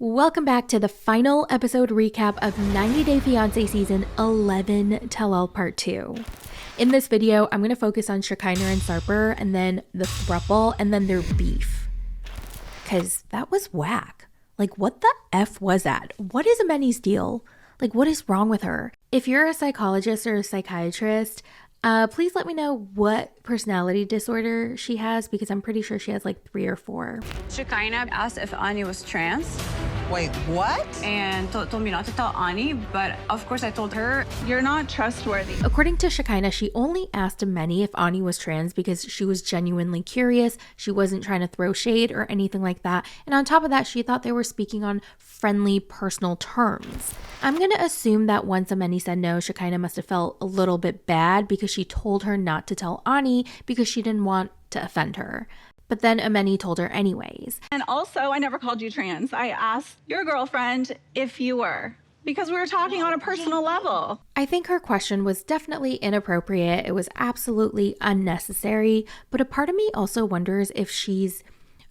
Welcome back to the final episode recap of 90 Day Fiance Season 11 Tell-All Part 2. In this video, I'm going to focus on Shekinah and Sarper, and then the throuple, and then their beef. Because that was whack. Like, what the F was that? What is Ameni's deal? Like, what is wrong with her? If you're a psychologist or a psychiatrist, please let me know what personality disorder she has, because I'm pretty sure she has like 3 or 4. Shekinah asked if Ani was trans. Wait, what? And told me not to tell Ani, but of course I told her, you're not trustworthy. According to Shekinah, she only asked Ameni if Ani was trans because she was genuinely curious. She wasn't trying to throw shade or anything like that. And on top of that, she thought they were speaking on friendly, personal terms. I'm going to assume that once Ameni said no, Shekinah must have felt a little bit bad because she told her not to tell Ani because she didn't want to offend her. But then Ameni told her anyways. And also, I never called you trans. I asked your girlfriend if you were, because we were talking on a personal level. I think her question was definitely inappropriate. It was absolutely unnecessary. But a part of me also wonders if she's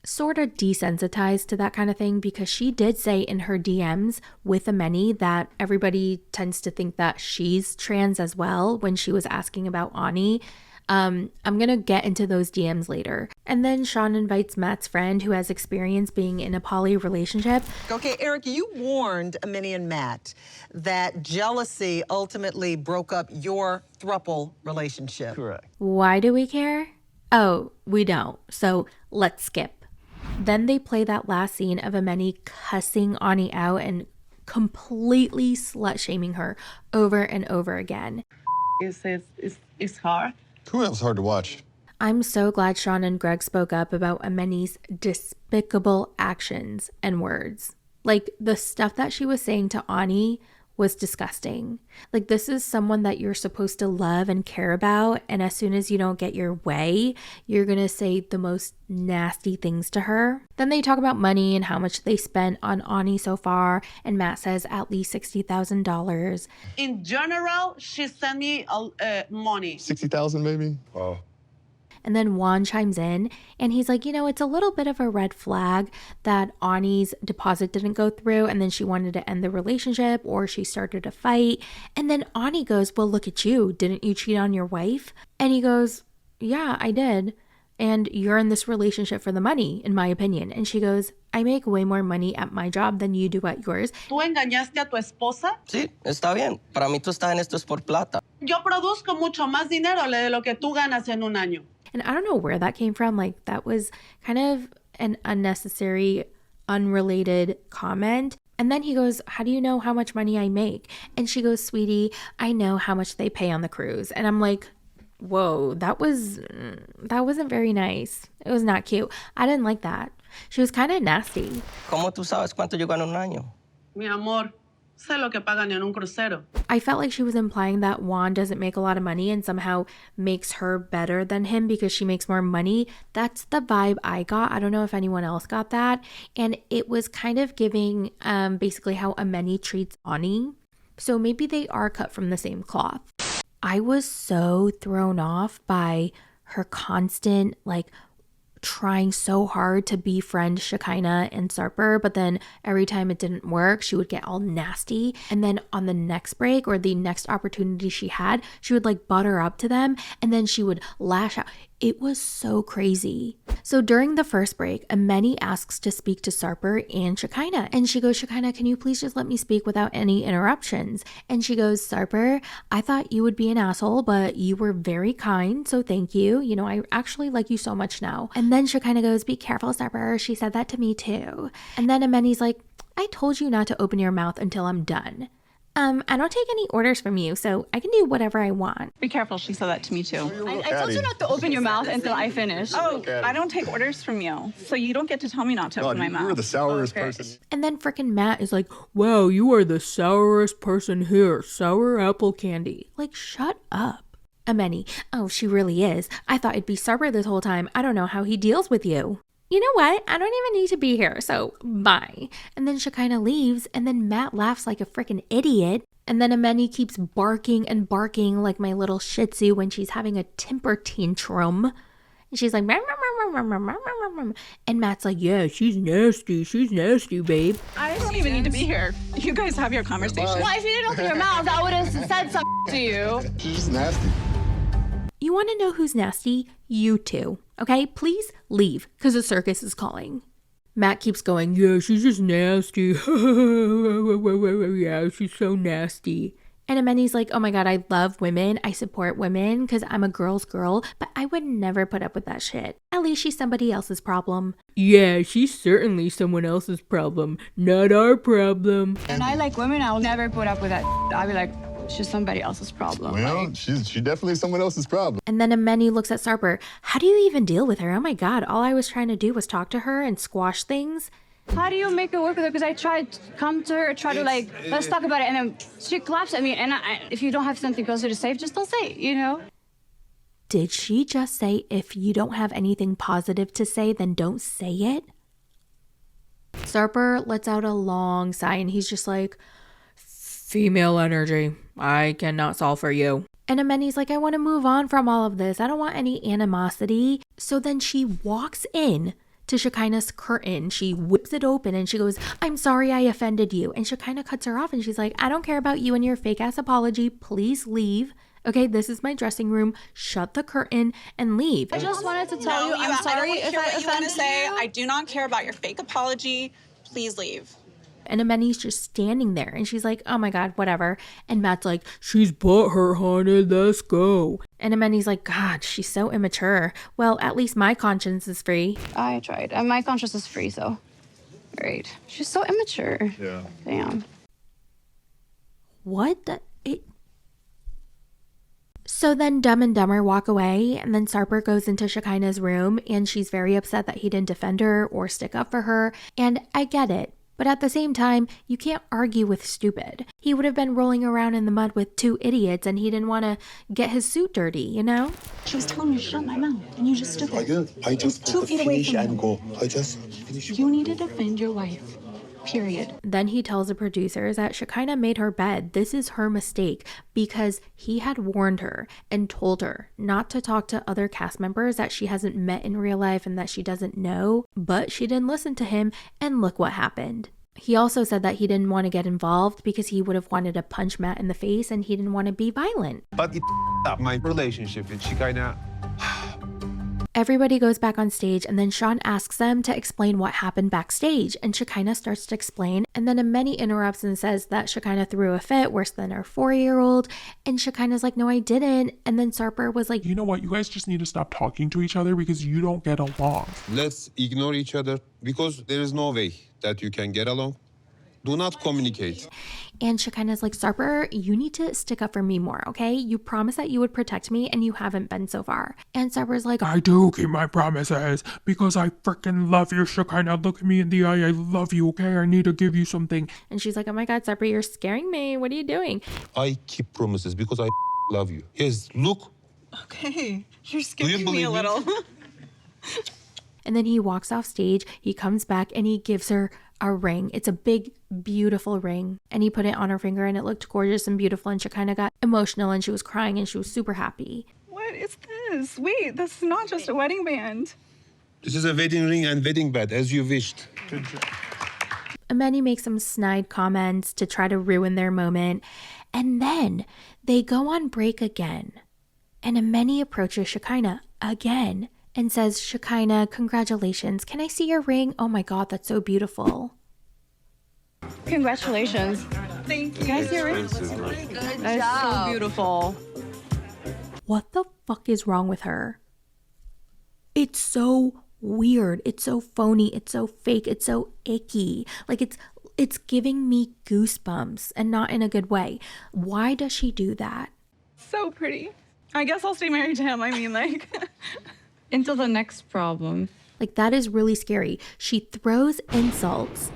sort of desensitized to that kind of thing, because she did say in her DMs with Ameni that everybody tends to think that she's trans as well when she was asking about Ani. I'm gonna get into those DMs later. And then Sean invites Matt's friend who has experience being in a poly relationship. Okay, Eric, you warned Ameni and Matt that jealousy ultimately broke up your throuple relationship. Correct. Why do we care? Oh, we don't. So let's skip. Then they play that last scene of Ameni cussing Ani out and completely slut-shaming her over and over again. It's hard. That was hard to watch. I'm so glad Sean and Greg spoke up about Ameni's despicable actions and words. Like, the stuff that she was saying to Ani was disgusting. Like, this is someone that you're supposed to love and care about, and as soon as you don't get your way, you're gonna say the most nasty things to her. Then they talk about money and how much they spent on Ani so far, and Matt says at least $60,000. In general, she sent me money. 60,000 maybe? Wow. And then Juan chimes in and he's like, it's a little bit of a red flag that Ani's deposit didn't go through, and then she wanted to end the relationship, or she started a fight. And then Ani goes, well, look at you. Didn't you cheat on your wife? And he goes, yeah, I did. And you're in this relationship for the money, in my opinion. And she goes, I make way more money at my job than you do at yours. ¿Tú engañaste a tu esposa? Sí, está bien. Para mí tú estás en esto es por plata. Yo produzco mucho más dinero de lo que tú ganas en un año. And I don't know where that came from. Like, that was kind of an unnecessary, unrelated comment. And then he goes, how do you know how much money I make? And she goes, sweetie, I know how much they pay on the cruise. And I'm like, whoa, that wasn't very nice. It was not cute. I didn't like that. She was kind of nasty. ¿Cómo tú sabes cuánto yo gano un año? Mi amor, sé lo que pagan en un crucero. I felt like she was implying that Juan doesn't make a lot of money and somehow makes her better than him because she makes more money. That's the vibe I got. I don't know if anyone else got that. And it was kind of giving basically how Ameni treats Ani. So maybe they are cut from the same cloth. I was so thrown off by her constant, like, trying so hard to befriend Shekinah and Sarper, but then every time it didn't work, she would get all nasty. And then on the next break or the next opportunity she had, she would like butter up to them, and then she would lash out. It was so crazy. So during the first break, Ameni asks to speak to Sarper and Shekinah. And she goes, Shekinah, can you please just let me speak without any interruptions? And she goes, Sarper, I thought you would be an asshole, but you were very kind, so thank you. I actually like you so much now. And then Shekinah goes, be careful, Sarper. She said that to me too. And then Ameni's like, I told you not to open your mouth until I'm done. I don't take any orders from you, so I can do whatever I want. Be careful, she said that to me too. I told you not to open your mouth until I finish. Oh, I don't take orders from you, so you don't get to tell me not to open my mouth. You were the sourest person. And then frickin' Matt is like, wow, you are the sourest person here. Sour apple candy. Like, shut up. Ameni, oh, she really is. I thought it'd be Sarper this whole time. I don't know how he deals with you. You know what? I don't even need to be here, so bye. And then Shekinah leaves, and then Matt laughs like a freaking idiot. And then Ameni keeps barking and barking like my little shih tzu when she's having a temper tantrum. And she's like, and Matt's like, yeah, she's nasty, babe. I don't even need to be here. You guys have your conversation. Well, if you didn't open your mouth, I would have said something to you. She's just nasty. You want to know who's nasty? You two. Okay, please leave, because the circus is calling. Matt keeps going, yeah, she's just nasty. Yeah, she's so nasty. And Ameni's like, oh my God, I love women. I support women because I'm a girl's girl, but I would never put up with that shit. At least she's somebody else's problem. Yeah, she's certainly someone else's problem, not our problem. And I like women, I'll never put up with that. I'll be like, she's somebody else's problem. Well, she definitely someone else's problem. And then Ameni looks at Sarper. How do you even deal with her? Oh my God, all I was trying to do was talk to her and squash things. How do you make it work with her? Because I tried to come to her, try to like, let's talk about it. And then she claps at me. And if you don't have something closer to say, just don't say it, you know? Did she just say, if you don't have anything positive to say, then don't say it? Sarper lets out a long sigh and he's just like, female energy. I cannot solve for you. And Ameni's like, I want to move on from all of this. I don't want any animosity. So then she walks in to Shekinah's curtain. She whips it open and she goes, I'm sorry I offended you. And Shekinah cuts her off and she's like, I don't care about you and your fake ass apology. Please leave. Okay, this is my dressing room. Shut the curtain and leave. I just wanted to tell you, I'm sorry if I offended you. I do not care about your fake apology. Please leave. And Ameni's just standing there and she's like, oh my God, whatever. And Matt's like, she's butthurt, honey, let's go. And Ameni's like, God, she's so immature. Well, at least my conscience is free. I tried. And my conscience is free, so great. She's so immature. Yeah. Damn. What the? So then Dumb and Dumber walk away and then Sarper goes into Shekinah's room and she's very upset that he didn't defend her or stick up for her. And I get it. But at the same time, you can't argue with stupid. He would have been rolling around in the mud with two idiots and he didn't want to get his suit dirty, you know? She was telling me to shut my mouth, and you just stood there. I just 2 feet away from and you. go. I just finish. You need to defend your wife. Period. Then he tells the producers that Shekinah made her bed. This is her mistake because he had warned her and told her not to talk to other cast members that she hasn't met in real life and that she doesn't know, but she didn't listen to him and look what happened. He also said that he didn't want to get involved because he would have wanted to punch Matt in the face and he didn't want to be violent. But it up my relationship with Shekinah. Everybody goes back on stage and then Sean asks them to explain what happened backstage and Shekinah starts to explain and then Ameni interrupts and says that Shekinah threw a fit worse than her 4-year-old and Shekinah's like, no, I didn't. And then Sarper was like, you know what? You guys just need to stop talking to each other because you don't get along. Let's ignore each other because there is no way that you can get along. Do not communicate. And Shekinah's like, Sarper, you need to stick up for me more, okay? You promised that you would protect me and you haven't been so far. And Sarper's like, I do keep my promises because I freaking love you, Shekinah. Look at me in the eye. I love you, okay? I need to give you something. And she's like, oh my God, Sarper, you're scaring me. What are you doing? I keep promises because I love you. Yes, look. Okay, you're scaring me a little. And then he walks off stage, he comes back and he gives her a ring. It's a big, beautiful ring. And he put it on her finger and it looked gorgeous and beautiful and she kind of got emotional and she was crying and she was super happy. What is this? Wait, this is not just a wedding band. This is a wedding ring and wedding bed, as you wished. Good job. Ameni makes some snide comments to try to ruin their moment. And then they go on break again. And Ameni approaches Shekinah again and says, Shekinah, congratulations. Can I see your ring? Oh my God, that's so beautiful. Congratulations. Thank you. Can I see your ring? That is so beautiful. What the fuck is wrong with her? It's so weird. It's so phony. It's so fake. It's so icky. Like it's giving me goosebumps and not in a good way. Why does she do that? So pretty. I guess I'll stay married to him. I mean, like... Until the next problem. Like, that is really scary. She throws insults.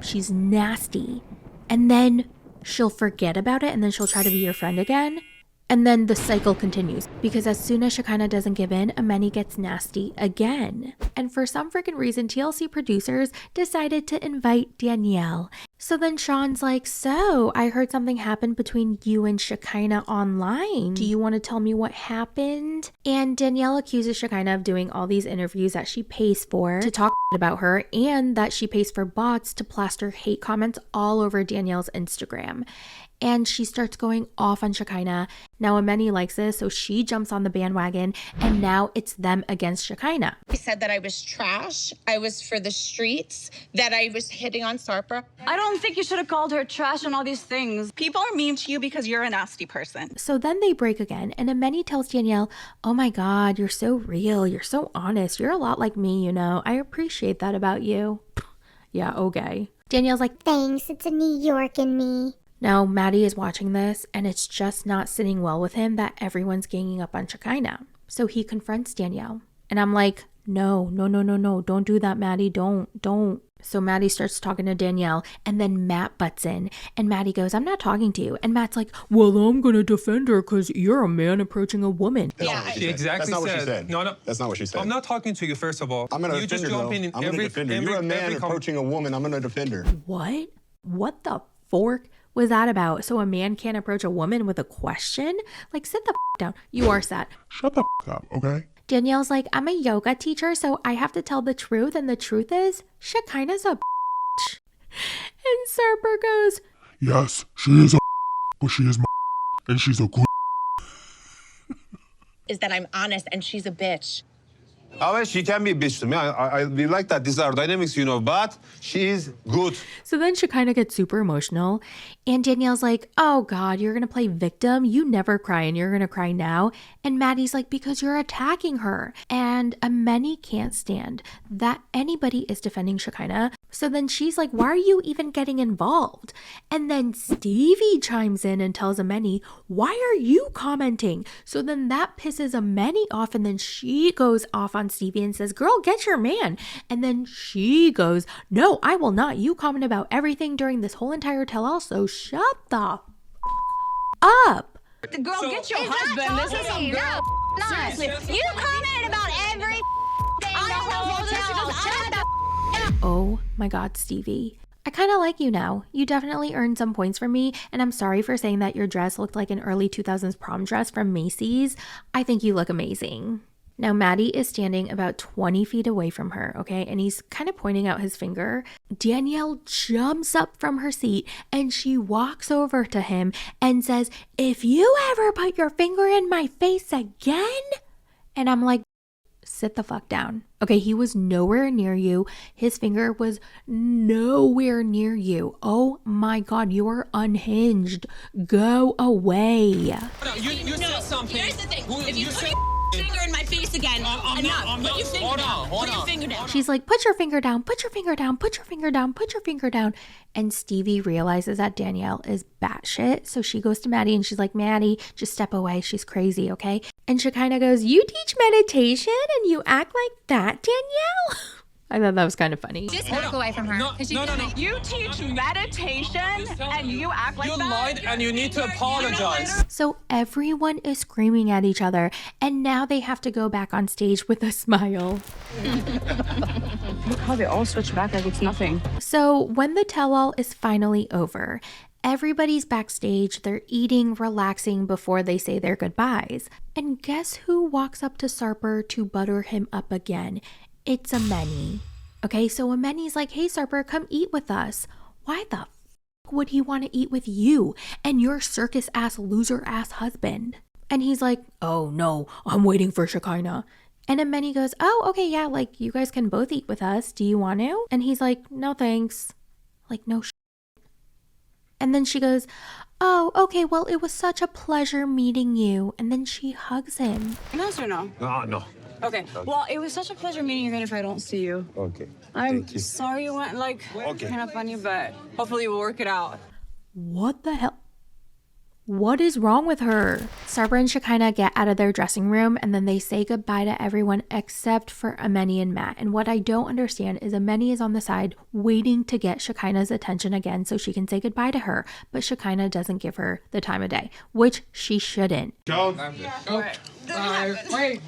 She's nasty. And then she'll forget about it and then she'll try to be your friend again. And then the cycle continues because as soon as Shekinah doesn't give in, Ameni gets nasty again. And for some freaking reason, TLC producers decided to invite Danielle. So then Sean's like, so I heard something happened between you and Shekinah online. Do you want to tell me what happened? And Danielle accuses Shekinah of doing all these interviews that she pays for to talk about her, and that she pays for bots to plaster hate comments all over Danielle's Instagram. And she starts going off on Shekinah. Now Ameni likes this, so she jumps on the bandwagon, and now it's them against Shekinah. He said that I was trash, I was for the streets, that I was hitting on Sarper. I don't think you should have called her trash and all these things. People are mean to you because you're a nasty person. So then they break again, and Ameni tells Danielle, oh my God, you're so real, you're so honest, you're a lot like me, you know, I appreciate that about you. Yeah, okay. Danielle's like, thanks, it's a New York in me. Now, Maddie is watching this, and it's just not sitting well with him that everyone's ganging up on Shekinah. So he confronts Danielle. And I'm like, no, don't do that, Maddie, don't. So Maddie starts talking to Danielle, and then Matt butts in. And Maddie goes, I'm not talking to you. And Matt's like, well, I'm going to defend her because you're a man approaching a woman. She exactly That's not what she said. said. No. That's not what she said. I'm not talking to you, first of all. I'm going to You defend just her, jump though. in I'm going to defend her. You're a man approaching a woman. I'm going to defend her. What? What the fork was that about? So a man can't approach a woman with a question? Like, sit the down. You are set. Shut the up, okay? Danielle's like, I'm a yoga teacher, so I have to tell the truth. And the truth is, Shekinah's a bitch. And Sarper goes, Yes, she is a but she is my and she's a good. Is that I'm honest and she's a bitch. Oh, she can be a bitch to me. We like that. These are dynamics, you know, but she is good. So then Shekinah gets super emotional, and Danielle's like, oh God, you're going to play victim? You never cry, and you're going to cry now? And Maddie's like, because you're attacking her. And Ameni can't stand that anybody is defending Shekinah. So then she's like, why are you even getting involved? And then Stevie chimes in and tells Ameni, why are you commenting? So then that pisses Ameni off, and then she goes off on Stevie and says, girl, get your man. And then she goes, no, I will not. You comment about everything during this whole entire tell-all, so shut the up. The girl, get your husband. This is some girl. No, seriously. You commented about every thing the whole tell. Shut the up. Oh my God, Stevie. I kind of like you now. You definitely earned some points from me, and I'm sorry for saying that your dress looked like an early 2000s prom dress from Macy's. I think you look amazing. Now, Maddie is standing about 20 feet away from her, okay? And he's kind of pointing out his finger. Danielle jumps up from her seat and she walks over to him and says, if you ever put your finger in my face again, and I'm like, sit the fuck down. Okay, he was nowhere near you. His finger was nowhere near you. Oh my God, you are unhinged. Go away. You said something. Here's the thing. If you put your finger in my face again, enough. Put your finger down. Put your finger down. She's like, put your finger down, put your finger down, put your finger down, put your finger down. And Stevie realizes that Danielle is batshit. So she goes to Maddie and she's like, Maddie, just step away. She's crazy, okay? And Shekinah goes, you teach meditation and you act like that, Danielle? I thought that was kind of funny. Just walk away from her. No. You teach meditation and you act like You that? lied and you need to apologize. So everyone is screaming at each other, and now they have to go back on stage with a smile. Look how they all switch back like it's nothing. So when the tell-all is finally over, everybody's backstage, they're eating, relaxing before they say their goodbyes. And guess who walks up to Sarper to butter him up again? It's Ameni. Okay, so Ameni's like, hey Sarper, come eat with us. Why the would he want to eat with you and your circus ass loser ass husband? And he's like, oh no, I'm waiting for Shekinah. And Ameni goes, oh, okay, yeah, like you guys can both eat with us. Do you want to? And he's like, no thanks. Like, no And then she goes, oh, okay, well, it was such a pleasure meeting you. And then she hugs him. Yes or no? No. Okay. Well, it was such a pleasure meeting you even if I don't see you. Okay. I'm sorry you went like kind of funny, but hopefully we'll work it out. What the hell? What is wrong with her? Sarper and Shekinah get out of their dressing room and then they say goodbye to everyone except for Ameni and Matt. And what I don't understand is Ameni is on the side waiting to get Shekinah's attention again so she can say goodbye to her. But Shekinah doesn't give her the time of day, which she shouldn't. Go. Wait.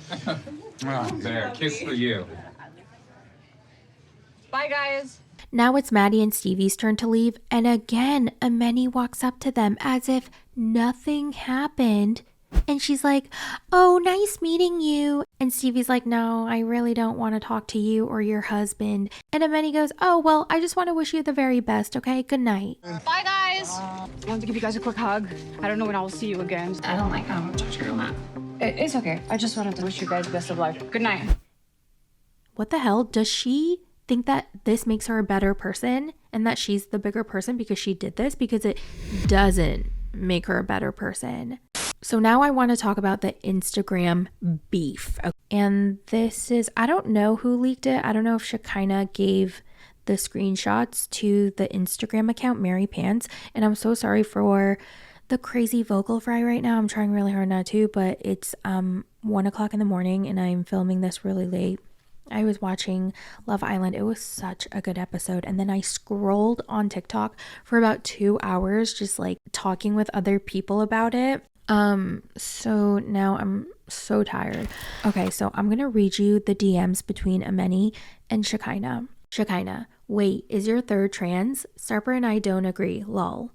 There, kiss for you. Bye, guys. Now it's Maddie and Stevie's turn to leave, and again, Ameni walks up to them as if nothing happened. And she's like, oh, nice meeting you. And Stevie's like, no, I really don't want to talk to you or your husband. And Ameni goes, oh, well, I just want to wish you the very best, okay? Good night. Bye, guys. I wanted to give you guys a quick hug. I don't know when I'll see you again. I don't like how much you're on that. It's okay. I just wanted to wish you guys best of luck. Good night. What the hell? Does she think that this makes her a better person and that she's the bigger person because she did this? Because it doesn't make her a better person. So now I want to talk about the Instagram beef. And this is, I don't know who leaked it. I don't know if Shekinah gave the screenshots to the Instagram account, Mary Pants. And I'm so sorry for the crazy vocal fry right now. I'm trying really hard not to, but it's 1 o'clock in the morning and I'm filming this really late. I was watching Love Island. It was such a good episode. And then I scrolled on TikTok for about 2 hours, just like talking with other people about it. So now I'm so tired. Okay, so I'm gonna read you the DMs between Ameni and Shekinah. Shekinah, wait, is your third trans? Sarper and I don't agree, lol.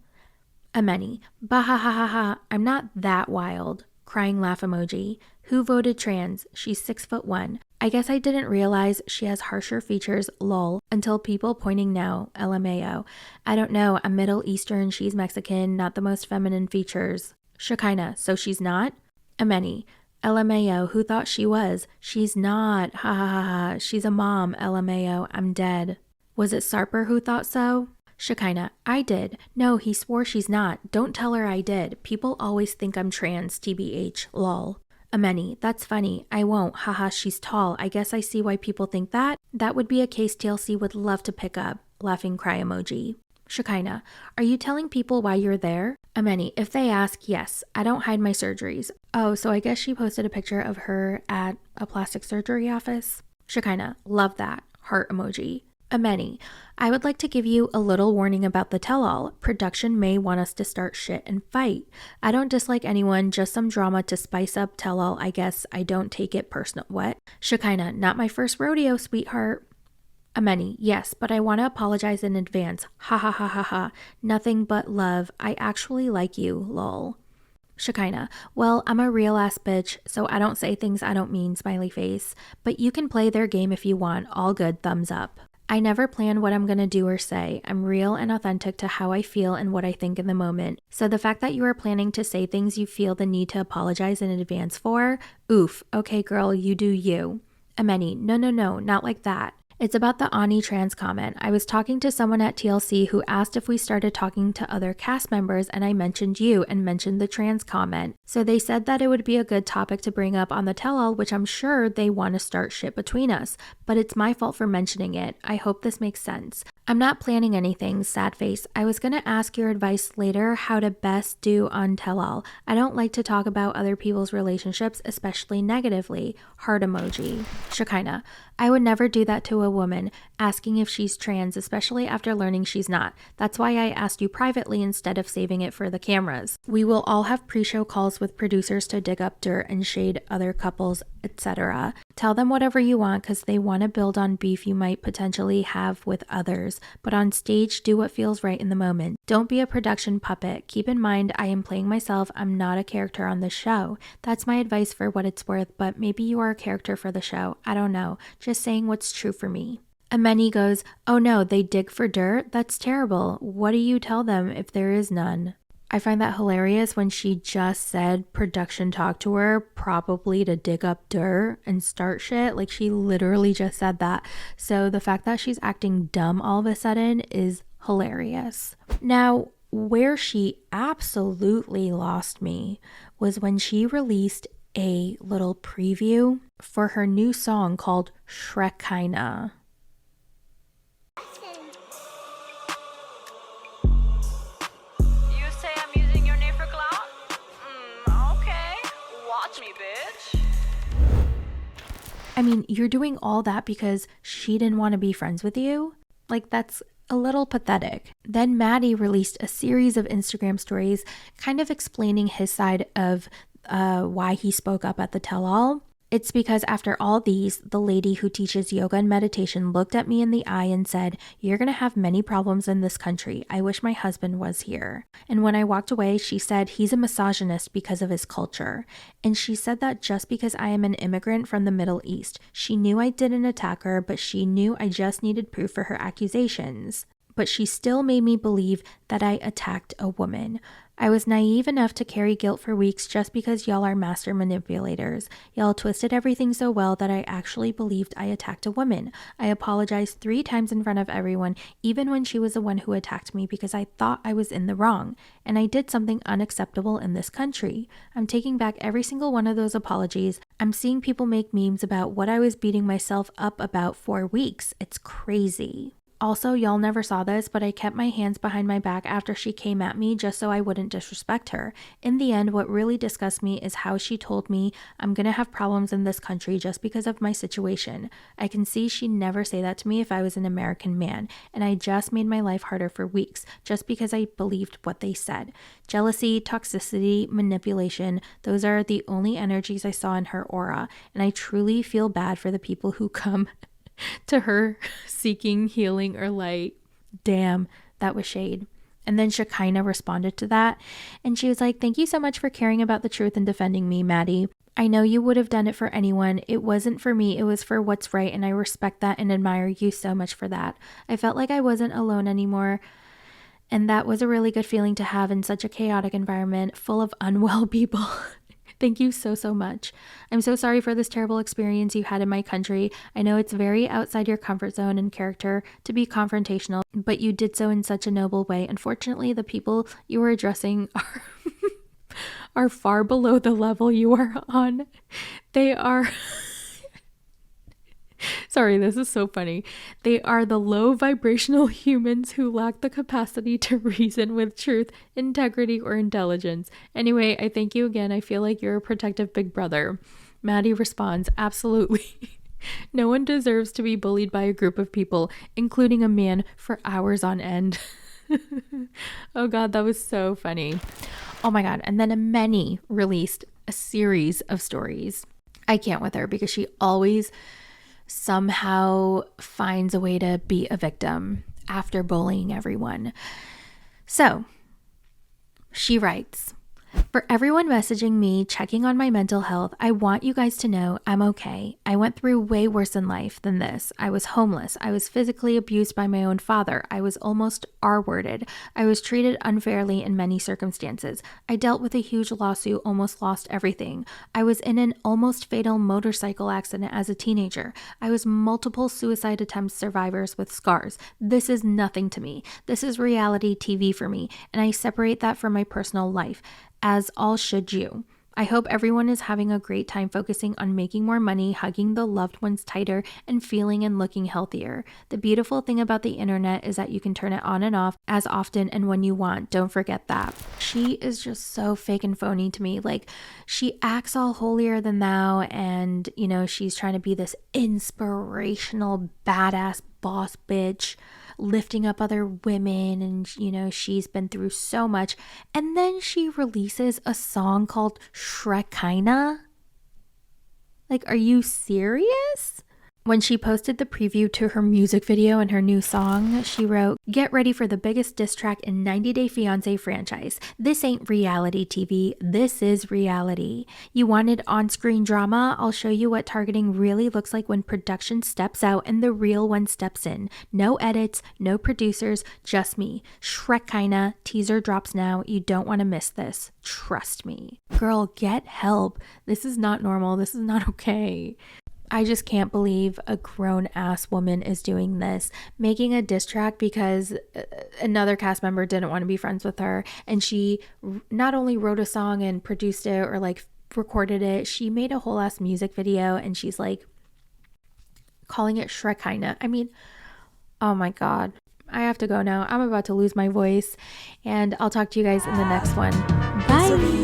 Ameni, bahahaha, I'm not that wild. Crying laugh emoji. Who voted trans? She's 6'1". I guess I didn't realize she has harsher features, lol, until people pointing now, LMAO. I don't know, I'm Middle Eastern, she's Mexican, not the most feminine features. Shekinah, so she's not? Ameni, LMAO, who thought she was? She's not, ha ha ha ha, she's a mom, LMAO, I'm dead. Was it Sarper who thought so? Shekinah, I did. No, he swore she's not. Don't tell her I did. People always think I'm trans, TBH, lol. Ameni, that's funny. I won't. Haha, she's tall. I guess I see why people think that. That would be a case TLC would love to pick up. Laughing cry emoji. Shekinah, are you telling people why you're there? Ameni, if they ask, yes. I don't hide my surgeries. Oh, so I guess she posted a picture of her at a plastic surgery office. Shekinah, love that. Heart emoji. Ameni, I would like to give you a little warning about the tell-all. Production may want us to start shit and fight. I don't dislike anyone, just some drama to spice up tell-all. I guess I don't take it personal. What? Shekinah, not my first rodeo, sweetheart. Ameni, yes, but I want to apologize in advance. Ha ha ha ha ha. Nothing but love. I actually like you, lol. Shekinah, well, I'm a real ass bitch, so I don't say things I don't mean, smiley face. But you can play their game if you want. All good, thumbs up. I never plan what I'm going to do or say. I'm real and authentic to how I feel and what I think in the moment. So the fact that you are planning to say things you feel the need to apologize in advance for, oof, okay girl, you do you. Ameni, no, not like that. It's about the Ani trans comment. I was talking to someone at TLC who asked if we started talking to other cast members and I mentioned you and mentioned the trans comment. So they said that it would be a good topic to bring up on the tell-all, which I'm sure they want to start shit between us. But it's my fault for mentioning it. I hope this makes sense. I'm not planning anything, sad face. I was going to ask your advice later how to best do on tell-all. I don't like to talk about other people's relationships, especially negatively. Heart emoji. Shekinah, I would never do that to a woman, asking if she's trans, especially after learning she's not. That's why I asked you privately instead of saving it for the cameras. We will all have pre-show calls with producers to dig up dirt and shade other couples, etc. Tell them whatever you want because they want to build on beef you might potentially have with others. But on stage, do what feels right in the moment. Don't be a production puppet. Keep in mind, I am playing myself. I'm not a character on the show. That's my advice for what it's worth, but maybe you are a character for the show. I don't know. Just saying what's true for me. Ameni goes, oh no, they dig for dirt? That's terrible. What do you tell them if there is none? I find that hilarious when she just said production talked to her probably to dig up dirt and start shit. Like she literally just said that. So the fact that she's acting dumb all of a sudden is hilarious. Now, where she absolutely lost me was when she released a little preview for her new song called Shekinah. I mean, you're doing all that because she didn't want to be friends with you? Like, that's a little pathetic. Then Maddie released a series of Instagram stories kind of explaining his side of why he spoke up at the tell-all. It's because after all these, the lady who teaches yoga and meditation looked at me in the eye and said, "You're going to have many problems in this country. I wish my husband was here." And when I walked away, she said, "He's a misogynist because of his culture." And she said that just because I am an immigrant from the Middle East. She knew I didn't attack her, but she knew I just needed proof for her accusations. But she still made me believe that I attacked a woman. I was naive enough to carry guilt for weeks just because y'all are master manipulators. Y'all twisted everything so well that I actually believed I attacked a woman. I apologized 3 times in front of everyone, even when she was the one who attacked me, because I thought I was in the wrong. And I did something unacceptable in this country. I'm taking back every single one of those apologies. I'm seeing people make memes about what I was beating myself up about for weeks. It's crazy. Also, y'all never saw this, but I kept my hands behind my back after she came at me just so I wouldn't disrespect her. In the end, what really disgusts me is how she told me I'm gonna have problems in this country just because of my situation. I can see she'd never say that to me if I was an American man, and I just made my life harder for weeks just because I believed what they said. Jealousy, toxicity, manipulation, those are the only energies I saw in her aura, and I truly feel bad for the people who come to her seeking healing or light. Damn, that was shade. And then Shekinah responded to that, and she was like, "Thank you so much for caring about the truth and defending me, Maddie. I know you would have done it for anyone. It wasn't for me, it was for what's right, and I respect that and admire you so much for that. I felt like I wasn't alone anymore, and that was a really good feeling to have in such a chaotic environment full of unwell people." Thank you so, so much. I'm so sorry for this terrible experience you had in my country. I know it's very outside your comfort zone and character to be confrontational, but you did so in such a noble way. Unfortunately, the people you were addressing are far below the level you are on. They are... Sorry, this is so funny. They are the low vibrational humans who lack the capacity to reason with truth, integrity, or intelligence. Anyway, I thank you again. I feel like you're a protective big brother. Maddie responds, "Absolutely. No one deserves to be bullied by a group of people, including a man, for hours on end." Oh God, that was so funny. Oh my God. And then Ameni released a series of stories. I can't with her because she always somehow finds a way to be a victim after bullying everyone. So she writes, "For everyone messaging me, checking on my mental health, I want you guys to know I'm okay. I went through way worse in life than this. I was homeless. I was physically abused by my own father. I was almost R-worded. I was treated unfairly in many circumstances. I dealt with a huge lawsuit, almost lost everything. I was in an almost fatal motorcycle accident as a teenager. I was multiple suicide attempt survivors with scars. This is nothing to me. This is reality TV for me, and I separate that from my personal life, as all should you. I hope everyone is having a great time focusing on making more money, hugging the loved ones tighter, and feeling and looking healthier. The beautiful thing about the internet is that you can turn it on and off as often and when you want. Don't forget that." She is just so fake and phony to me. Like, she acts all holier than thou, and, you know, she's trying to be this inspirational, badass boss bitch, lifting up other women, and you know, she's been through so much, and then she releases a song called Shekinah. Like, are you serious? When she posted the preview to her music video and her new song, she wrote, "Get ready for the biggest diss track in 90 Day Fiance franchise. This ain't reality TV, this is reality. You wanted on-screen drama? I'll show you what targeting really looks like when production steps out and the real one steps in. No edits, no producers, just me. Shekinah, teaser drops now. You don't want to miss this. Trust me." Girl, get help. This is not normal. This is not okay. I just can't believe a grown-ass woman is doing this, making a diss track because another cast member didn't want to be friends with her, and she not only wrote a song and produced it or like recorded it, she made a whole ass music video, and she's like calling it Shekinah. I mean, oh my God. I have to go now. I'm about to lose my voice, and I'll talk to you guys in the next one. Bye.